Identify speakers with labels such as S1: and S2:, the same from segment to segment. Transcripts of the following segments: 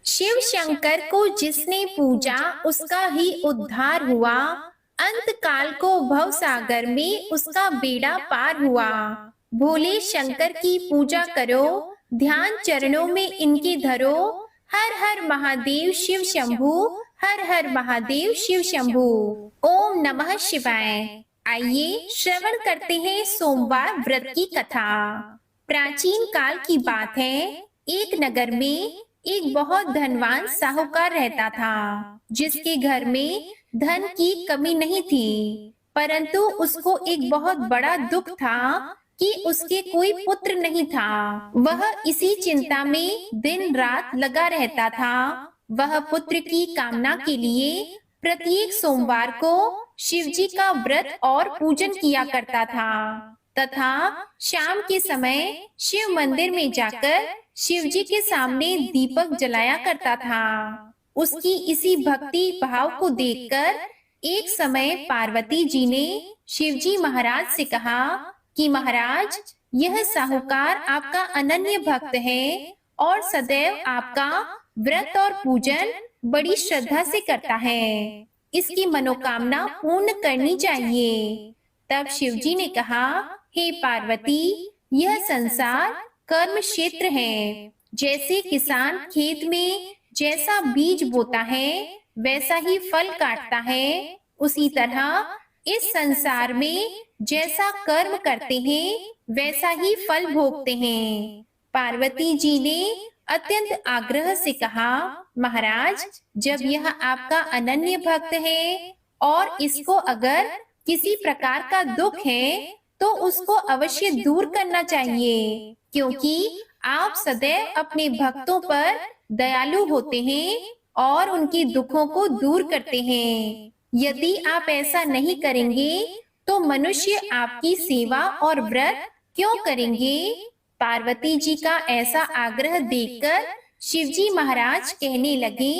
S1: शिव शंकर को जिसने पूजा उसका ही उद्धार हुआ। अंत काल को भव सागर में उसका बेड़ा पार हुआ। भोले शंकर की पूजा करो, ध्यान चरणों में इनके धरो। हर हर महादेव शिव शंभू, हर हर महादेव शिव शंभू। ओम नमः शिवाय। आइए श्रवण करते हैं सोमवार व्रत की कथा। प्राचीन काल की बात है। एक नगर में एक बहुत धनवान साहूकार रहता था, जिसके घर में धन की कमी नहीं थी। परंतु उसको एक बहुत बड़ा दुख था कि उसके कोई पुत्र नहीं था। वह इसी चिंता में दिन रात लगा रहता था। वह पुत्र की कामना के लिए प्रत्येक सोमवार को शिवजी का व्रत और पूजन किया करता था तथा शाम के समय शिव मंदिर में जाकर शिवजी के सामने दीपक जलाया करता था। उसकी इसी भक्ति भाव को देखकर एक समय पार्वती जी ने शिवजी महाराज से कहा कि महाराज, यह साहूकार आपका अनन्य भक्त है और सदैव आपका व्रत और पूजन बड़ी श्रद्धा से करता है। इसकी मनोकामना पूर्ण करनी चाहिए। तब शिवजी ने कहा, हे पार्वती, यह संसार कर्म क्षेत्र है। जैसे किसान खेत में जैसा बीज बोता है वैसा ही फल काटता है, उसी तरह इस संसार में जैसा कर्म करते हैं वैसा ही फल भोगते हैं। पार्वती जी ने अत्यंत आग्रह से कहा, महाराज, जब यह आपका अनन्य भक्त है और इसको अगर किसी प्रकार का दुख है तो उसको अवश्य दूर करना चाहिए, क्योंकि आप सदैव अपने भक्तों पर दयालु होते हैं और उनके दुखों को दूर करते हैं। यदि आप ऐसा नहीं करेंगे तो मनुष्य आपकी सेवा और व्रत क्यों करेंगे? पार्वती जी का ऐसा आग्रह देखकर शिवजी महाराज कहने लगे,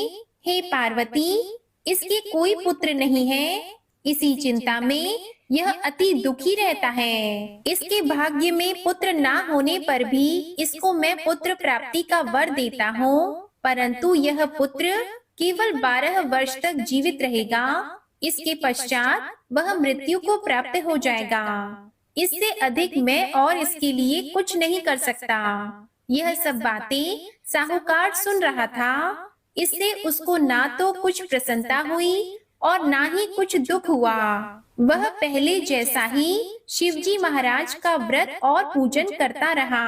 S1: हे पार्वती, इसके कोई पुत्र नहीं है। इसी चिंता में यह अति दुखी रहता है। इसके भाग्य में पुत्र ना होने पर भी इसको मैं पुत्र प्राप्ति का वर देता हूँ, परंतु यह पुत्र केवल 12 वर्ष तक जीवित रहेगा। इसके पश्चात वह मृत्यु को प्राप्त हो जाएगा। इससे अधिक मैं और इसके लिए कुछ नहीं कर सकता। यह सब बातें साहूकार सुन रहा था। इससे उसको ना तो कुछ प्रसन्नता हुई और ना ही कुछ दुख हुआ। वह पहले जैसा ही शिवजी महाराज का व्रत और पूजन करता रहा।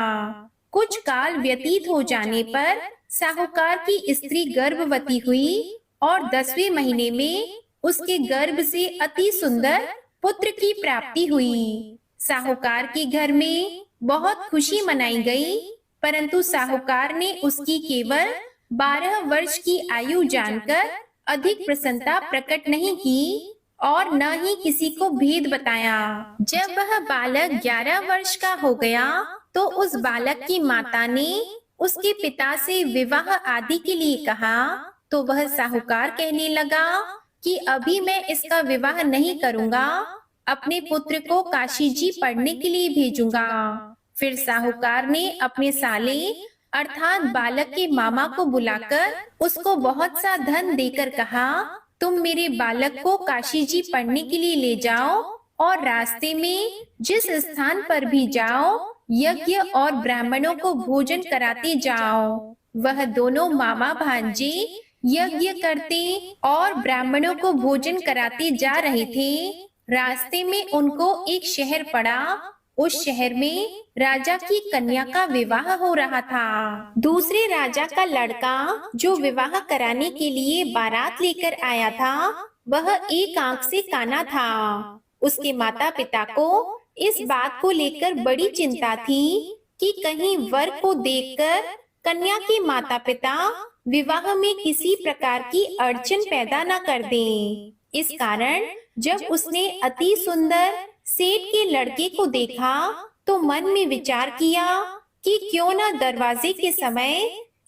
S1: कुछ काल व्यतीत हो जाने पर साहूकार की स्त्री गर्भवती हुई और 10वें महीने में उसके गर्भ से अति सुंदर पुत्र की प्राप्ति हुई। साहूकार के घर में बहुत खुशी मनाई गई, परंतु साहूकार ने उसकी केवल 12 वर्ष की आयु जानकर अधिक प्रसन्नता प्रकट नहीं की और न ही किसी को भेद बताया। जब वह बालक 11 वर्ष का हो गया तो उस बालक की माता ने उसके पिता से विवाह आदि के लिए कहा, तो वह साहूकार कहने लगा कि अभी मैं इसका विवाह नहीं करूंगा, अपने पुत्र को काशी जी पढ़ने के लिए भेजूंगा। फिर साहूकार ने अपने साले अर्थात बालक के मामा को बुलाकर उसको बहुत सा धन देकर कहा, तुम मेरे बालक को काशी जी पढ़ने के लिए ले जाओ और रास्ते में जिस स्थान पर भी जाओ यज्ञ और ब्राह्मणों को भोजन कराते जाओ। वह दोनों मामा भांजे यज्ञ करते और ब्राह्मणों को भोजन कराते जा रहे थे। रास्ते में उनको एक शहर पड़ा। उस शहर में राजा की कन्या का विवाह हो रहा था। दूसरे राजा का लड़का जो विवाह कराने के लिए बारात लेकर आया था, वह एक आंख से काना था। उसके माता पिता को इस बात को लेकर बड़ी चिंता थी कि कहीं वर को देखकर कन्या के माता पिता विवाह में किसी प्रकार की अड़चन पैदा न कर दें। इस कारण जब उसने अति सुंदर सेठ के लड़के को देखा तो मन में विचार किया कि क्यों न दरवाजे के समय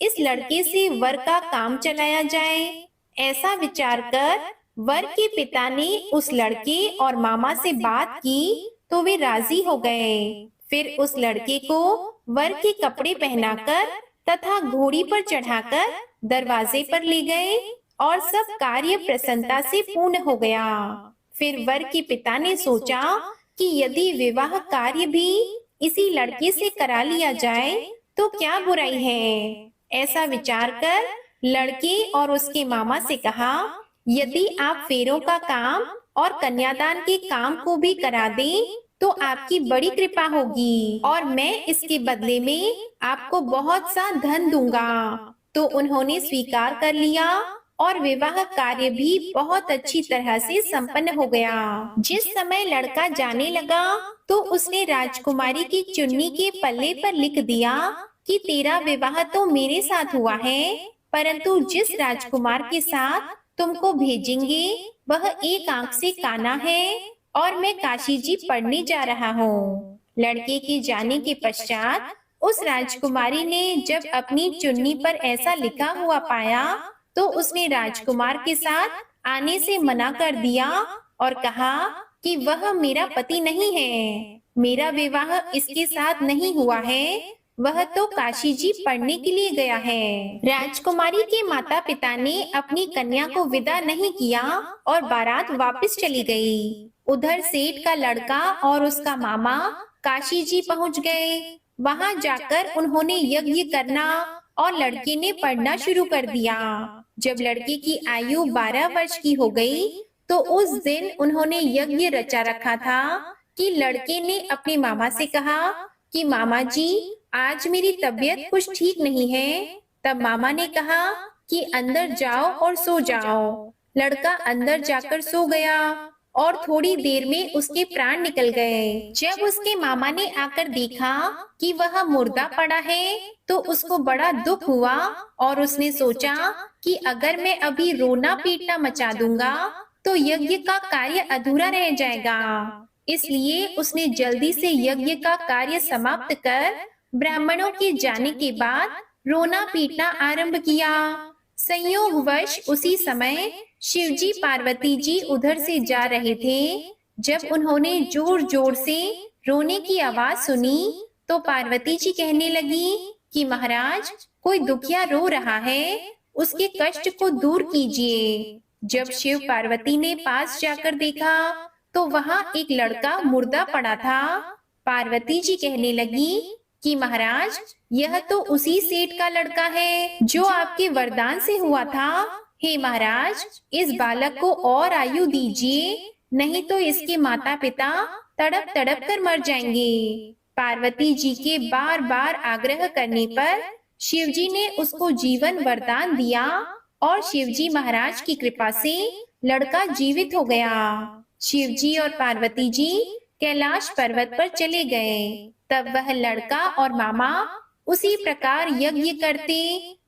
S1: इस लड़के से वर का काम चलाया जाए। ऐसा विचार कर वर के पिता ने उस लड़के और मामा से बात की तो वे राजी हो गए। फिर उस लड़के को वर के कपड़े पहनाकर तथा घोड़ी पर चढ़ाकर दरवाजे पर ले गए और सब कार्य प्रसन्नता से पूर्ण हो गया। फिर वर के पिता ने सोचा कि यदि विवाह कार्य भी इसी लड़के से करा लिया जाए तो क्या बुराई है। ऐसा विचार कर लड़के और उसके मामा से कहा, यदि आप फेरों का काम और कन्यादान के काम को भी करा दें तो आपकी बड़ी कृपा होगी और मैं इसके बदले में आपको बहुत सा धन दूंगा। तो उन्होंने स्वीकार कर लिया और विवाह कार्य भी बहुत अच्छी तरह से संपन्न हो गया। जिस समय लड़का जाने लगा तो उसने राजकुमारी की चुन्नी के पल्ले पर लिख दिया कि तेरा विवाह तो मेरे साथ हुआ है, परंतु जिस राजकुमार के साथ तुमको भेजेंगे वह एक आंख से काना है और मैं काशी जी पढ़ने जा रहा हूँ। लड़के के जाने के पश्चात उस राजकुमारी ने जब अपनी चुन्नी पर ऐसा लिखा हुआ पाया तो उसने राजकुमार के साथ आने से मना कर दिया और कहा कि वह मेरा पति नहीं है, मेरा विवाह इसके साथ नहीं हुआ है, वह तो काशी जी पढ़ने के लिए गया है। राजकुमारी के माता पिता ने अपनी कन्या को विदा नहीं किया और बारात वापस चली गई। उधर सेठ का लड़का और उसका मामा काशी जी पहुंच गए। वहां जाकर उन्होंने यज्ञ करना और लड़के ने पढ़ना शुरू कर दिया। जब लड़के की आयु 12 वर्ष की हो गई तो उस दिन उन्होंने यज्ञ रचा रखा था कि लड़के ने अपने मामा से कहा कि मामा जी आज मेरी तबीयत कुछ ठीक नहीं है। तब मामा ने कहा कि अंदर जाओ और सो जाओ। लड़का अंदर जाकर सो गया और थोड़ी देर में उसके प्राण निकल गए। जब उसके मामा ने आकर देखा कि वह मुर्दा पड़ा है तो उसको बड़ा दुख हुआ और उसने सोचा कि अगर मैं अभी रोना पीटना मचा दूंगा तो यज्ञ का कार्य अधूरा रह जाएगा। इसलिए उसने जल्दी से यज्ञ का कार्य समाप्त कर ब्राह्मणों के जाने के बाद रोना पीटना आरंभ किया। संयोगवश उसी समय शिवजी पार्वती जी उधर से जा रहे थे। जब उन्होंने जोर जोर से रोने की आवाज सुनी तो पार्वती जी कहने लगी कि महाराज कोई दुखिया रो रहा है, उसके कष्ट को दूर कीजिए। जब शिव पार्वती ने पास जाकर देखा तो वहाँ एक लड़का मुर्दा पड़ा था। पार्वती जी कहने लगी कि महाराज यह तो उसी सेठ का लड़का है जो आपके वरदान से हुआ था। हे महाराज इस बालक को और आयु दीजिए, नहीं तो इसके माता पिता तड़प तड़प कर मर जाएंगे। पार्वती जी के बार बार आग्रह करने पर शिवजी ने उसको जीवन वरदान दिया और शिवजी महाराज की कृपा से लड़का जीवित हो गया। शिवजी और पार्वती जी कैलाश पर्वत पर चले गए। तब वह लड़का और मामा उसी प्रकार यज्ञ करते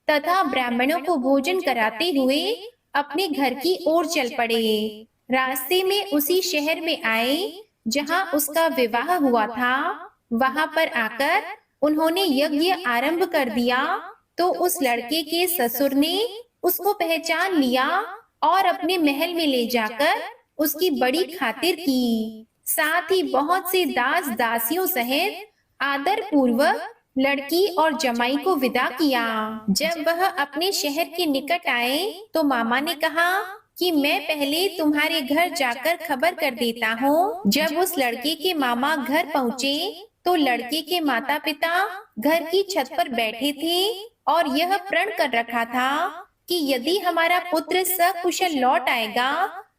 S1: तथा ब्राह्मणों को भोजन कराते हुए अपने घर की ओर चल पड़े। रास्ते में उसी शहर में आए जहां उसका विवाह हुआ था। वहां पर आकर उन्होंने यज्ञ आरंभ कर दिया तो उस लड़के के ससुर ने उसको पहचान लिया और अपने महल में ले जाकर उसकी बड़ी खातिर की। साथ ही बहुत से दास दासियों सहित आदर पूर्वक लड़की और जमाई को विदा किया। जब वह अपने शहर के निकट आए तो मामा ने कहा कि मैं पहले तुम्हारे घर जाकर खबर कर देता हूँ। जब उस लड़के के मामा घर पहुँचे तो लड़के के माता पिता घर की छत पर बैठे थे और यह प्रण कर रखा था कि यदि हमारा पुत्र सकुशल लौट आएगा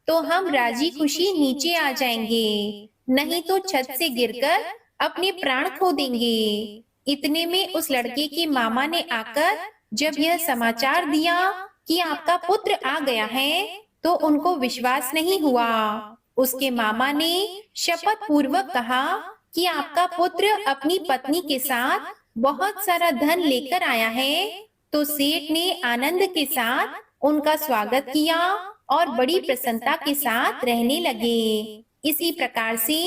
S1: तो हम राजी खुशी नीचे आ जाएंगे, नहीं तो छत से गिरकर अपने प्राण खो देंगे। इतने में उस लड़के के मामा ने आकर जब यह समाचार दिया कि आपका पुत्र आ गया है तो उनको विश्वास नहीं हुआ। उसके मामा ने शपथ पूर्वक कहा कि आपका पुत्र अपनी पत्नी के साथ बहुत सारा धन लेकर आया है। तो सेठ ने आनंद के साथ उनका स्वागत किया और बड़ी प्रसन्नता के साथ रहने लगे। इसी प्रकार से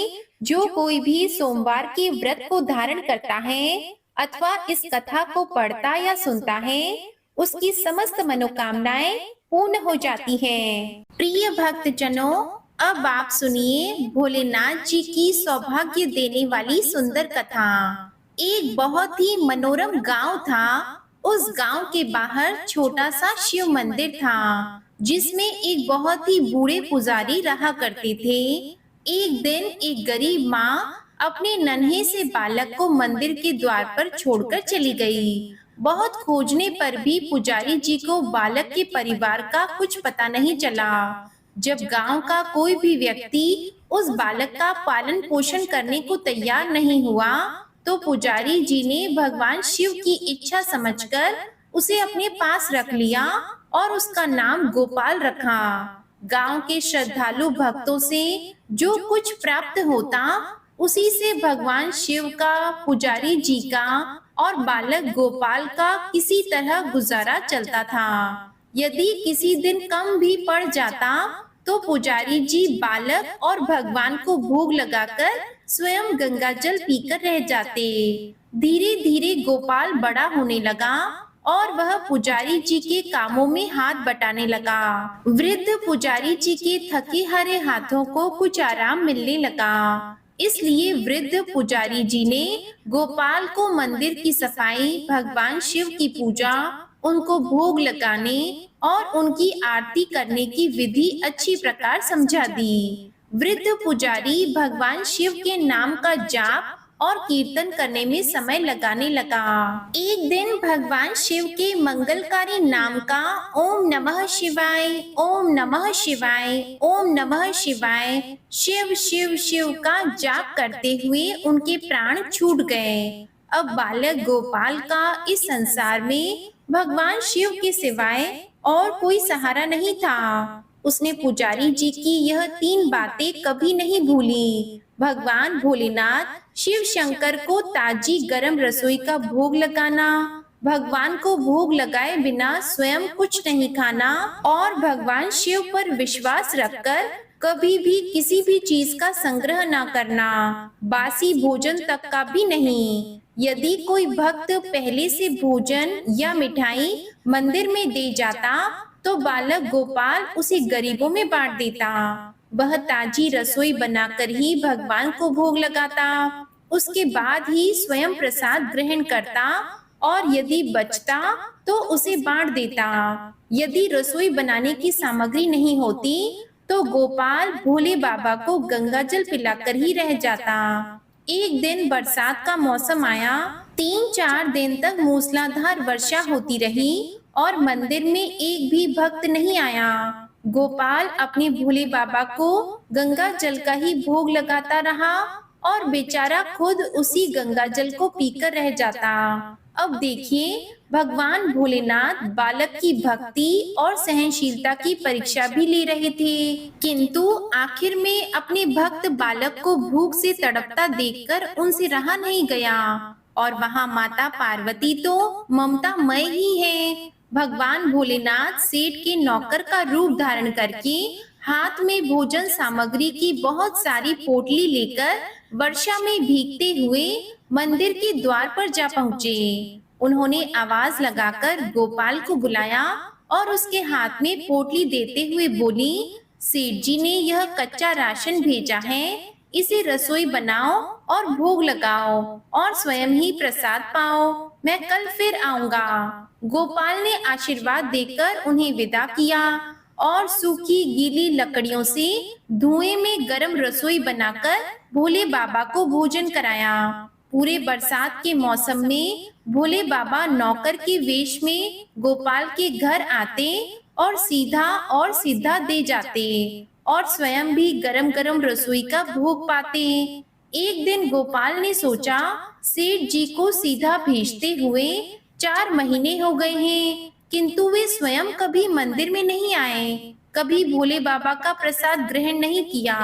S1: जो कोई भी सोमवार के व्रत को धारण करता है अथवा इस कथा को पढ़ता या सुनता है उसकी समस्त मनोकामनाएं पूर्ण हो जाती हैं। प्रिय भक्त जनों, अब आप सुनिए भोलेनाथ जी की सौभाग्य देने वाली सुंदर कथा। एक बहुत ही मनोरम गांव था उस गांव के बाहर छोटा सा शिव मंदिर था, जिसमें एक बहुत ही बूढ़े पुजारी रहा करते थे। एक दिन एक गरीब माँ अपने नन्हे से बालक को मंदिर के द्वार पर छोड़कर चली गई। बहुत खोजने पर भी पुजारी जी को बालक के परिवार का कुछ पता नहीं चला। जब गांव का कोई भी व्यक्ति उस बालक का पालन पोषण करने को तैयार नहीं हुआ, तो पुजारी जी ने भगवान शिव की इच्छा समझकर उसे अपने पास रख लिया और उसका नाम गोपाल रखा। गांव के श्रद्धालु भक्तों से जो कुछ प्राप्त होता, उसी से भगवान शिव का, पुजारी जी का और बालक गोपाल का किसी तरह गुजारा चलता था। यदि किसी दिन कम भी पड़ जाता, तो पुजारी जी बालक और भगवान को भोग लगाकर स्वयं गंगा जल पीकर रह जाते। धीरे धीरे गोपाल बड़ा होने लगा और वह पुजारी जी के कामों में हाथ बटाने लगा। वृद्ध पुजारी जी के थके हारे हाथों को कुछ आराम मिलने लगा। इसलिए वृद्ध पुजारी जी ने गोपाल को मंदिर की सफाई, भगवान शिव की पूजा, उनको भोग लगाने और उनकी आरती करने की विधि अच्छी प्रकार समझा दी। वृद्ध पुजारी भगवान शिव के नाम का जाप और कीर्तन करने में समय लगाने लगा। एक दिन भगवान शिव के मंगलकारी नाम का ओम नमः शिवाय, ओम नमः शिवाय, ओम नमः शिवाय, शिव शिव शिव का जाप करते हुए उनके प्राण छूट गए। अब बालक गोपाल का इस संसार में भगवान शिव के सिवाय और कोई सहारा नहीं था। उसने पुजारी जी की यह 3 बातें कभी नहीं भूली। भगवान भोलेनाथ, शिव शंकर को ताजी गरम रसोई का भोग लगाना, भगवान को भोग लगाए बिना स्वयं कुछ नहीं खाना और भगवान शिव पर विश्वास रखकर कभी भी किसी भी चीज का संग्रह न करना, बासी भोजन तक का भी नहीं। यदि कोई भक्त पहले से भोजन या मिठाई मंदिर में दे जाता, तो बालक गोपाल उसे गरीबों में बांट देता। वह ताजी रसोई बनाकर ही भगवान को भोग लगाता, उसके बाद ही स्वयं प्रसाद ग्रहण करता और यदि बचता तो उसे बांट देता। यदि रसोई बनाने की सामग्री नहीं होती, तो गोपाल भोले बाबा को गंगा जल पिलाकर ही रह जाता। एक दिन बरसात का मौसम आया। 3-4 दिन तक मूसलाधार वर्षा होती रही और मंदिर में एक भी भक्त नहीं आया। गोपाल अपने भोले बाबा को गंगा जल का ही भोग लगाता रहा और बेचारा खुद उसी गंगा जल को पीकर रह जाता। अब देखिए, भगवान भोलेनाथ बालक की भक्ति और सहनशीलता की परीक्षा भी ले रहे थे, किंतु आखिर में अपने भक्त बालक को भूख से तड़पता देखकर उनसे रहा नहीं गया। और वहाँ माता पार्वती तो ममतामय ही है। भगवान भोलेनाथ सेठ के नौकर का रूप धारण करके हाथ में भोजन सामग्री की बहुत सारी पोटली लेकर वर्षा में भीगते हुए मंदिर के द्वार पर जा पहुँचे। उन्होंने आवाज लगाकर गोपाल को बुलाया और उसके हाथ में पोटली देते हुए बोली, सेठ जी ने यह कच्चा राशन भेजा है, इसे रसोई बनाओ और भोग लगाओ और स्वयं ही प्रसाद पाओ। मैं कल फिर आऊंगा। गोपाल ने आशीर्वाद देकर उन्हें विदा किया और सूखी गीली लकड़ियों से धुएं में गरम रसोई बनाकर भोले बाबा को भोजन कराया। पूरे बरसात के मौसम में भोले बाबा नौकर के वेश में गोपाल के घर आते और सीधा दे जाते और स्वयं भी गरम गरम रसोई का भोग पाते। एक दिन गोपाल ने सोचा, सेठ जी को सीधा भेजते हुए 4 महीने हो गए हैं, किंतु वे स्वयं कभी मंदिर में नहीं आए, कभी भोले बाबा का प्रसाद ग्रहण नहीं किया।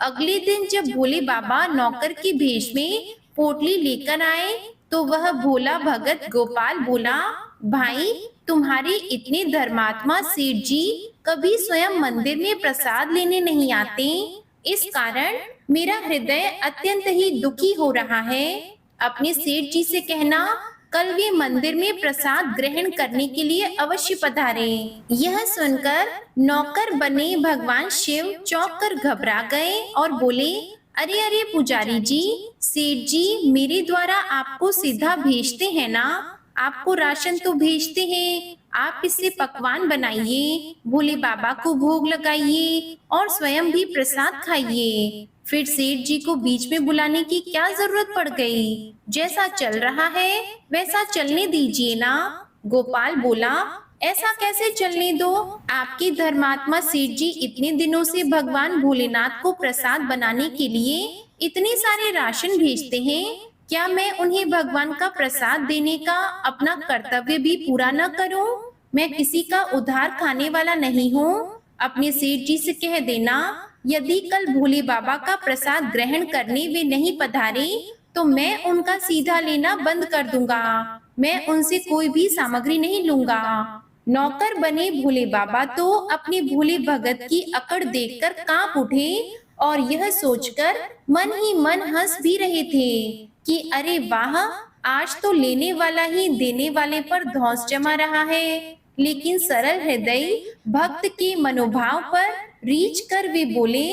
S1: अगले दिन जब भोले बाबा नौकर के भेष में पोटली लेकर आए, तो वह भोला भगत गोपाल बोला, भाई, तुम्हारे इतने धर्मात्मा सेठ जी कभी स्वयं मंदिर में प्रसाद लेने नहीं आते, इस कारण मेरा हृदय अत्यंत ही दुखी हो रहा है। अपने सेठ जी से कहना, कल वे मंदिर में प्रसाद ग्रहण करने के लिए अवश्य पधारें। यह सुनकर नौकर बने भगवान शिव चौंक कर घबरा गए और बोले, अरे अरे पुजारी जी, सेठ जी मेरे द्वारा आपको सीधा भेजते हैं ना, आपको राशन तो भेजते हैं, आप इससे पकवान बनाइए, भोले बाबा को भोग लगाइए और स्वयं भी प्रसाद खाइए। फिर सेठ जी को बीच में बुलाने की क्या जरूरत पड़ गई? जैसा चल रहा है वैसा चलने दीजिए ना। गोपाल बोला, ऐसा कैसे चलने दो? आपके धर्मात्मा सेठ जी इतने दिनों से भगवान भोलेनाथ को प्रसाद बनाने के लिए इतने सारे राशन भेजते हैं, क्या मैं उन्हें भगवान का प्रसाद देने का अपना कर्तव्य भी पूरा न करूं? मैं किसी का उधार खाने वाला नहीं हूं। अपने सेठ जी से कह देना, यदि कल भोले बाबा का प्रसाद ग्रहण करने वे नहीं पधारे तो मैं उनका सीधा लेना बंद कर दूंगा। मैं उनसे कोई भी सामग्री नहीं लूंगा। नौकर बने भोले बाबा तो अपने भोले भगत की अकड़ देखकर कांप उठे और यह सोचकर मन ही मन हंस भी रहे थे कि अरे वाह, आज तो लेने वाला ही देने वाले पर धौंस जमा रहा है। लेकिन सरल हृदय भक्त के मनोभाव पर रीझ कर वे बोले,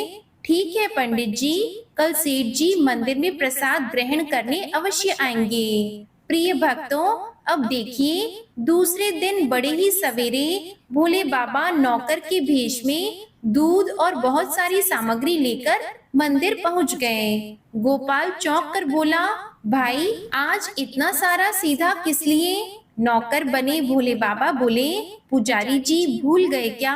S1: ठीक है पंडित जी, कल सेठ जी मंदिर में प्रसाद ग्रहण करने अवश्य आएंगे। प्रिय भक्तों, अब देखिए दूसरे दिन बड़े ही सवेरे भोले बाबा नौकर के भेष में दूध और बहुत सारी सामग्री लेकर मंदिर पहुंच गए। गोपाल चौंक कर बोला, भाई आज इतना सारा सीधा किस लिए? नौकर बने भोले बाबा बोले, पुजारी जी भूल गए क्या?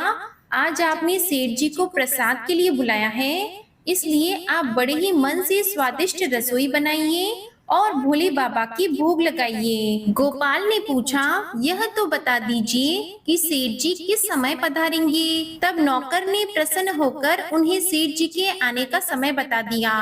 S1: आज आपने सेठ जी को प्रसाद के लिए बुलाया है, इसलिए आप बड़े ही मन से स्वादिष्ट रसोई बनाइए और भोले बाबा की भोग लगाइए। गोपाल ने पूछा, यह तो बता दीजिए कि सेठ जी किस समय पधारेंगे? तब नौकर ने प्रसन्न होकर उन्हें सेठ जी के आने का समय बता दिया।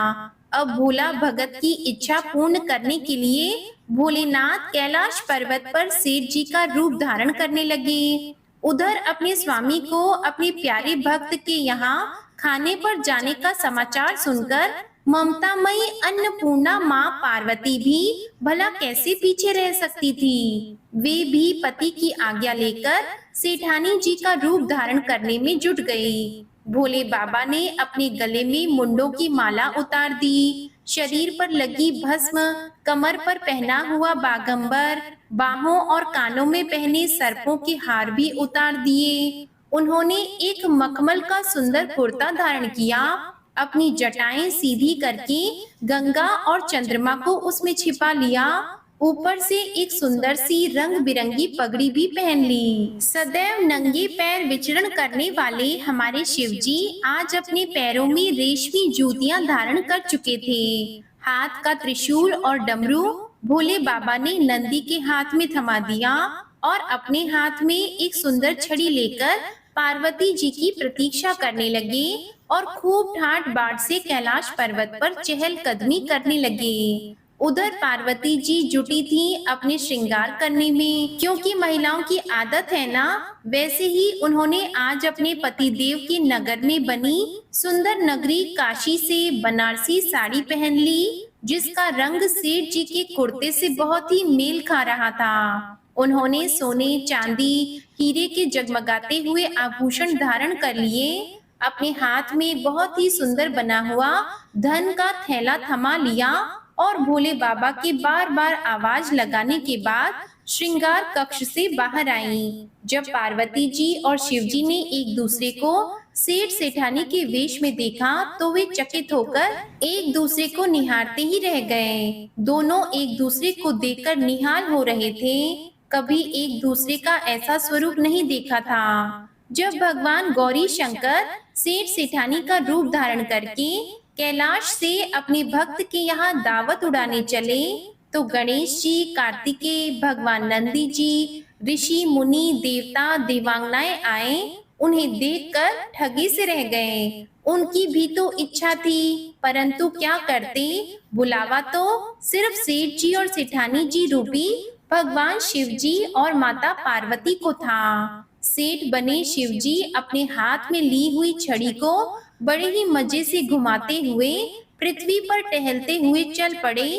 S1: अब भोला भगत की इच्छा पूर्ण करने के लिए भोलेनाथ कैलाश पर्वत पर सेठ जी का रूप धारण करने लगे। उधर अपने स्वामी को अपने प्यारे भक्त के यहाँ खाने पर जाने का समाचार सुनकर ममतामयी अन्नपूर्णा माँ पार्वती भी भला कैसे पीछे रह सकती थी। वे भी पति की आज्ञा लेकर सेठानी जी का रूप धारण करने में जुट गई। भोले बाबा ने अपने गले में मुंडों की माला उतार दी, शरीर पर लगी भस्म, कमर पर पहना हुआ बागंबर, बाहों और कानों में पहने सर्पों के हार भी उतार दिए। उन्होंने एक मखमल का सुंदर कुर्ता धारण किया, अपनी जटाएं सीधी करके गंगा और चंद्रमा को उसमें छिपा लिया, ऊपर से एक सुंदर सी रंग बिरंगी पगड़ी भी पहन ली। सदैव नंगे पैर विचरण करने वाले हमारे शिव जी आज अपने पैरों में रेशमी जूतियां धारण कर चुके थे। हाथ का त्रिशूल और डमरू भोले बाबा ने नंदी के हाथ में थमा दिया और अपने हाथ में एक सुंदर छड़ी लेकर पार्वती जी की प्रतीक्षा करने लगे और खूब ठाट बाट से कैलाश पर्वत पर चहलकदमी करने लगे। उधर पार्वती जी जुटी थी अपने श्रृंगार करने में, क्योंकि महिलाओं की आदत है ना, वैसे ही उन्होंने आज अपने पतिदेव के नगर में बनी सुंदर नगरी काशी से बनारसी साड़ी पहन ली, जिसका रंग सेठ जी के कुर्ते से बहुत ही मेल खा रहा था। उन्होंने सोने, चांदी, हीरे के जगमगाते हुए आभूषण धारण कर लिए, अपने हाथ में बहुत ही सुंदर बना हुआ धन का थैला थमा लिया और भोले बाबा के बार बार आवाज लगाने के बाद श्रृंगार कक्ष से बाहर आईं। जब पार्वती जी और शिव जी ने एक दूसरे को सेठ सेठानी के वेश में देखा तो वे चकित होकर एक दूसरे को निहारते ही रह गए। दोनों एक दूसरे को देखकर निहाल हो रहे थे, कभी एक दूसरे का ऐसा स्वरूप नहीं देखा था। जब भगवान गौरी शंकर सेठ सेठानी का रूप धारण करके कैलाश से अपने भक्त के यहाँ दावत उड़ाने चले तो गणेश जी, कार्तिकेय, भगवान नंदी जी, ऋषि मुनि, देवता, देवांगनाएं आए। उन्हें देखकर ठगी से रह गए। उनकी भी तो इच्छा थी, परंतु क्या करते, बुलावा तो सिर्फ सेठ जी और सेठानी जी रूपी भगवान शिव जी और माता पार्वती को था। सेठ बने शिव जी अपने हाथ में ली हुई छड़ी को बड़े ही मजे से घुमाते हुए पृथ्वी पर टहलते हुए चल पड़े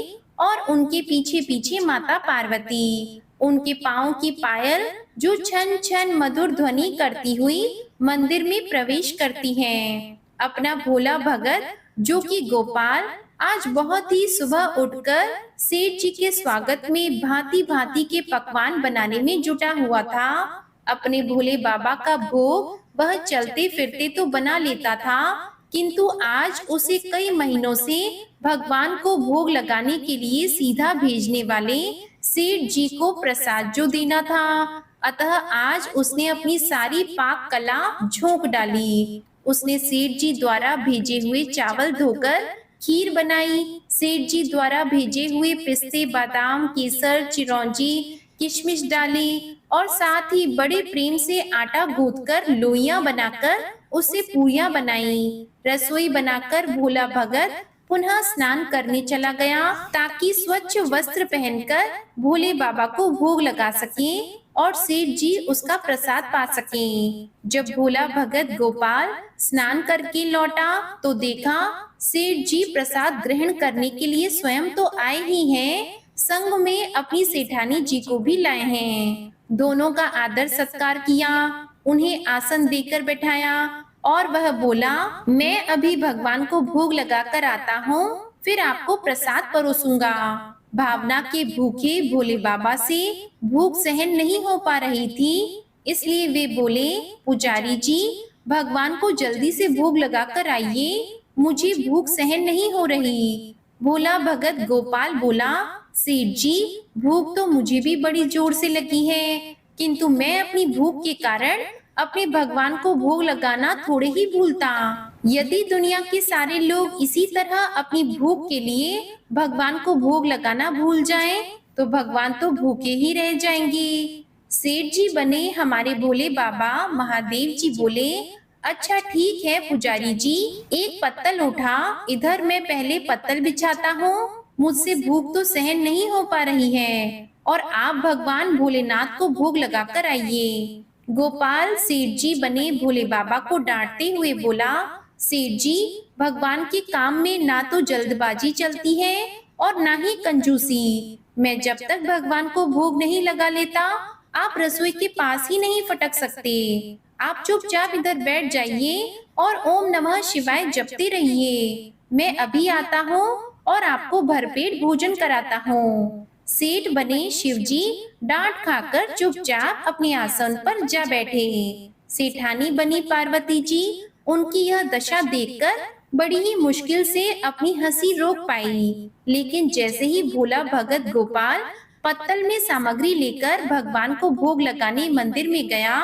S1: और उनके पीछे पीछे माता पार्वती, उनके पाँव की पायल जो छन छन मधुर ध्वनि करती हुई मंदिर में प्रवेश करती हैं। अपना भोला भगत जो कि गोपाल आज बहुत ही सुबह उठकर सेठ जी के स्वागत में भांति भांति के पकवान बनाने में जुटा हुआ था। अपने भोले बाबा का भोग वह चलते फिरते तो बना लेता था, किंतु आज उसे कई महीनों से भगवान को भोग लगाने के लिए सीधा भेजने वाले सेठ जी को प्रसाद जो देना था, अतः आज उसने अपनी सारी पाक कला झोंक डाली। उसने सेठ जी द्वारा भेजे हुए चावल धोकर खीर बनाई, सेठ जी द्वारा भेजे हुए पिस्ते, बादाम, केसर, चिरौंजी, किशमिश डाली और साथ ही बड़े प्रेम से आटा गूंथकर लोइयां बनाकर उससे पूरियां बनाई। रसोई बनाकर भोला भगत पुनः स्नान करने चला गया ताकि स्वच्छ वस्त्र पहनकर भोले बाबा को भोग लगा सके और सेठ जी उसका प्रसाद पा सकें। जब भोला भगत गोपाल स्नान करके लौटा तो देखा सेठ जी प्रसाद ग्रहण करने के लिए स्वयं तो आए ही हैं, संग में अपनी सेठानी जी को भी लाए हैं। दोनों का आदर सत्कार किया, उन्हें आसन देकर बैठाया और वह बोला, मैं अभी भगवान को भोग लगा कर आता हूँ, फिर आपको प्रसाद परोसूंगा। भावना के भूखे भोले बाबा से भूख सहन नहीं हो पा रही थी, इसलिए वे बोले, पुजारी जी भगवान को जल्दी से भोग लगा कर आइए, मुझे भूख सहन नहीं हो रही। भोला भगत गोपाल बोला, सेठ जी भूख तो मुझे भी बड़ी जोर से लगी है, किंतु मैं अपनी भूख के कारण अपने भगवान को भोग लगाना थोड़े ही भूलता। यदि दुनिया के सारे लोग इसी तरह अपनी भूख के लिए भगवान को भोग लगाना भूल जाएं, तो भगवान तो भूखे ही रह जाएंगे। सेठ जी बने हमारे भोले बाबा महादेव जी बोले, अच्छा ठीक है पुजारी जी, एक पत्तल उठा, इधर मैं पहले पत्तल बिछाता हूँ, मुझसे भूख तो सहन नहीं हो पा रही है और आप भगवान भोलेनाथ को भोग लगाकर आइए। गोपाल सेठ जी बने भोले बाबा को डांटते हुए बोला, सेठ जी भगवान के काम में ना तो जल्दबाजी चलती है और ना ही कंजूसी। मैं जब तक भगवान को भोग नहीं लगा लेता, आप रसोई के पास ही नहीं फटक सकते। आप चुपचाप इधर बैठ जाइए और ओम नमः शिवाय जपते रहिए। मैं अभी आता हूँ और आपको भरपेट भोजन कराता हूँ। सेठ बने शिवजी डांट खाकर चुपचाप अपने आसन पर जा बैठे। सेठानी बनी पार्वती जी उनकी यह दशा देखकर बड़ी ही मुश्किल से अपनी हंसी रोक पाई, लेकिन जैसे ही भोला भगत गोपाल पत्तल में सामग्री लेकर भगवान को भोग लगाने मंदिर में गया,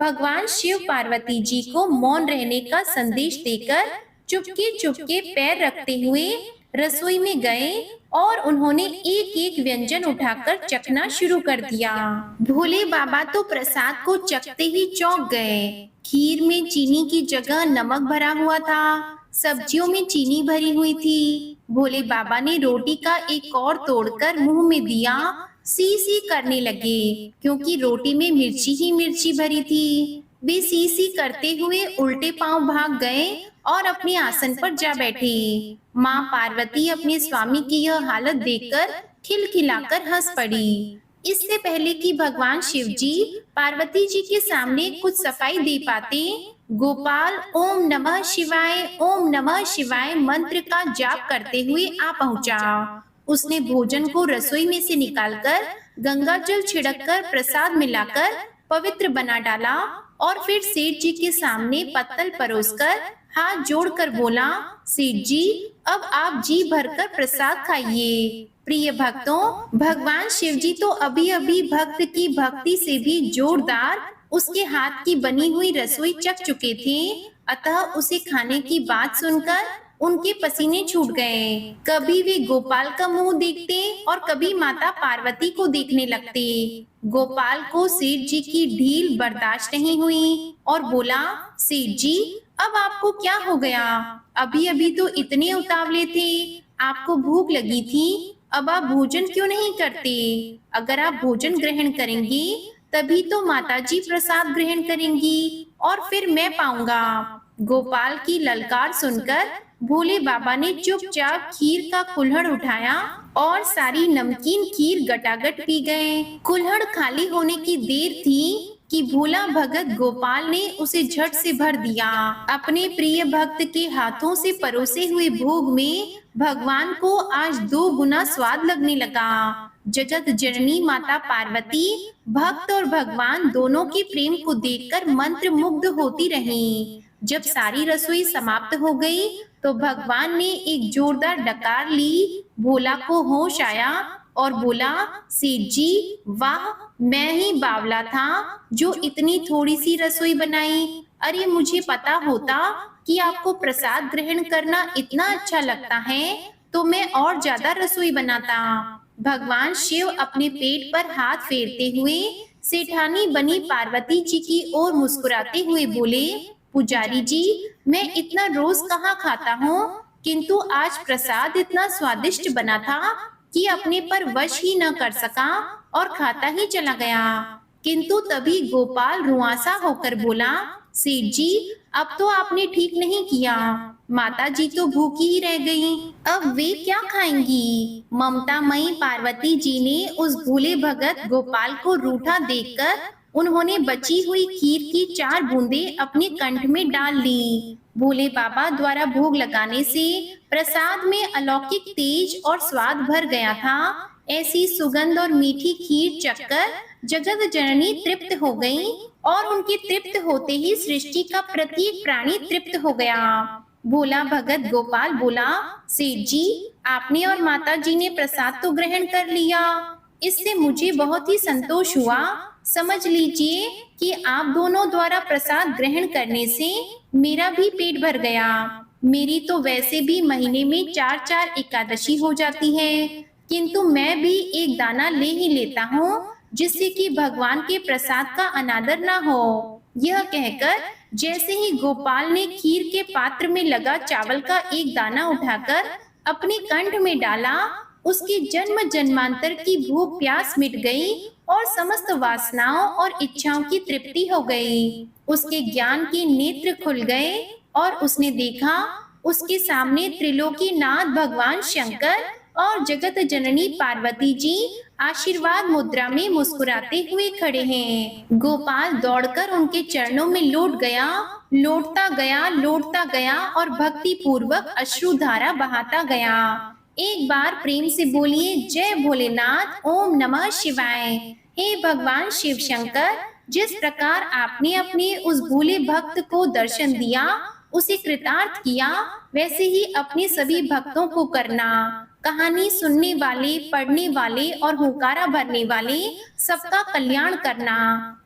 S1: भगवान शिव पार्वती जी को मौन रहने का संदेश देकर चुपके चुपके पैर रखते हुए रसोई में गए और उन्होंने एक एक व्यंजन उठाकर चखना शुरू कर दिया। भोले बाबा तो प्रसाद को चखते ही चौंक गए। खीर में चीनी की जगह नमक भरा हुआ था, सब्जियों में चीनी भरी हुई थी। भोले बाबा ने रोटी का एक और तोड़कर मुंह में दिया, सी सी करने लगे क्योंकि रोटी में मिर्ची ही मिर्ची भरी थी। वे सी सी करते हुए उल्टे पांव भाग गए और अपने आसन पर जा बैठे। माँ पार्वती अपने स्वामी की यह हालत देखकर खिलखिलाकर हंस पड़ी। इससे पहले कि भगवान शिव जी पार्वती जी के सामने कुछ सफाई दे पाते, गोपाल ओम नमः शिवाय मंत्र का जाप करते हुए आ पहुंचा। उसने भोजन को रसोई में से निकालकर गंगा जल छिड़ककर प्रसाद मिलाकर पवित्र बना डाला और फिर सेठ जी के सामने पत्तल परोसकर हाथ जोड़कर बोला, सेठ जी अब आप जी भरकर प्रसाद खाइए। प्रिय भक्तों, भगवान शिव जी तो अभी अभी भक्त की भक्ति से भी जोरदार उसके हाथ की बनी हुई रसोई चख चुके थे, अतः उसे खाने की बात सुनकर उनके पसीने छूट गए। कभी वे गोपाल का मुंह देखते और कभी माता पार्वती को देखने लगते। गोपाल को सेठ जी की ढील बर्दाश्त नहीं हुई और बोला, सेठ जी अब आपको क्या हो गया? अभी अभी तो इतने उतावले थे, आपको भूख लगी थी, अब आप भोजन क्यों नहीं करते? अगर आप भोजन ग्रहण करेंगे तभी तो माताजी प्रसाद ग्रहण करेंगी और फिर मैं पाऊंगा। गोपाल की ललकार सुनकर भोले बाबा ने चुपचाप खीर का कुल्हड़ उठाया और सारी नमकीन खीर गटागट पी गए। कुल्हड़ खाली होने की देर थी कि भोला भगत गोपाल ने उसे झट से भर दिया। अपने प्रिय भक्त के हाथों से परोसे हुए भोग में भगवान को आज 2 गुना स्वाद लगने लगा। जगत जननी माता पार्वती भक्त और भगवान दोनों के प्रेम को देखकर मंत्र मुग्ध होती रहीं। जब सारी रसोई समाप्त हो गई तो भगवान ने एक जोरदार डकार ली। भोला को होश आया और बोला, सेठ जी, वाह, मैं ही बावला था जो इतनी थोड़ी सी रसोई बनाई। अरे मुझे पता होता कि आपको प्रसाद ग्रहण करना इतना अच्छा लगता है तो मैं और ज्यादा रसोई बनाता। भगवान शिव अपने पेट पर हाथ फेरते हुए सेठानी बनी पार्वती जी की ओर मुस्कुराते हुए बोले, पुजारी जी, मैं इतना रोज कहाँ खाता हूँ, किंतु आज प्रसाद इतना स्वादिष्ट बना था कि अपने पर वश ही न कर सका और खाता ही चला गया। किंतु तभी गोपाल रुआंसा होकर बोला, सेठ जी, अब तो आपने ठीक नहीं किया। माता जी तो भूखी ही रह गईं, अब वे क्या खाएंगी। ममतामयी पार्वती जी ने उस भोले भगत गोपाल को रूठा देखकर उन्होंने बची हुई खीर की 4 बूंदें अपने कंठ में डाल ली। भोले बाबा द्वारा भोग लगाने से प्रसाद में अलौकिक तेज और स्वाद भर गया था। ऐसी सुगंध और मीठी खीर चखकर जगत जननी तृप्त हो गई और उनके तृप्त होते ही सृष्टि का प्रत्येक प्राणी तृप्त हो गया। भोला भगत गोपाल बोला, सेठ जी, आपने और माता जी ने प्रसाद तो ग्रहण कर लिया, इससे मुझे बहुत ही संतोष हुआ। समझ लीजिए कि आप दोनों द्वारा प्रसाद ग्रहण करने से मेरा भी पेट भर गया। मेरी तो वैसे भी महीने में 4-4 एकादशी हो जाती है, किंतु मैं भी एक दाना ले ही लेता हूँ जिससे कि भगवान के प्रसाद का अनादर ना हो। यह कहकर जैसे ही गोपाल ने खीर के पात्र में लगा चावल का एक दाना उठाकर अपने कंठ में डाला, उसकी जन्म जन्मांतर की भूख प्यास मिट गई और समस्त वासनाओं और इच्छाओं की तृप्ति हो गई। उसके ज्ञान के नेत्र खुल गए और उसने देखा उसके सामने त्रिलोकीनाथ भगवान शंकर और जगत जननी पार्वती जी आशीर्वाद मुद्रा में मुस्कुराते हुए खड़े हैं। गोपाल दौड़कर उनके चरणों में लौटता गया और भक्ति पूर्वक अश्रुधारा बहाता गया। एक बार प्रेम से बोलिए, जय भोलेनाथ, ओम नमः शिवाय। हे भगवान शिव शंकर, जिस प्रकार आपने अपने उस भोले भक्त को दर्शन दिया, उसे कृतार्थ किया, वैसे ही अपने सभी भक्तों को करना। कहानी सुनने वाले, पढ़ने वाले और हुंकारा भरने वाले सबका कल्याण करना।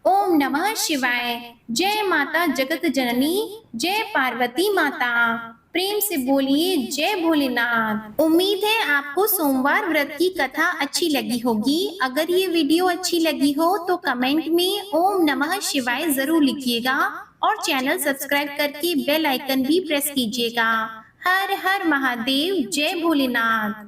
S1: ओम नमः शिवाय। जय माता जगत जननी, जय पार्वती माता। प्रेम से बोलिए, जय भोलेनाथ। उम्मीद है आपको सोमवार व्रत की कथा अच्छी लगी होगी। अगर ये वीडियो अच्छी लगी हो तो कमेंट में ओम नमः शिवाय जरूर लिखिएगा और चैनल सब्सक्राइब करके बेल आइकन भी प्रेस कीजिएगा। हर हर महादेव, जय भोलेनाथ।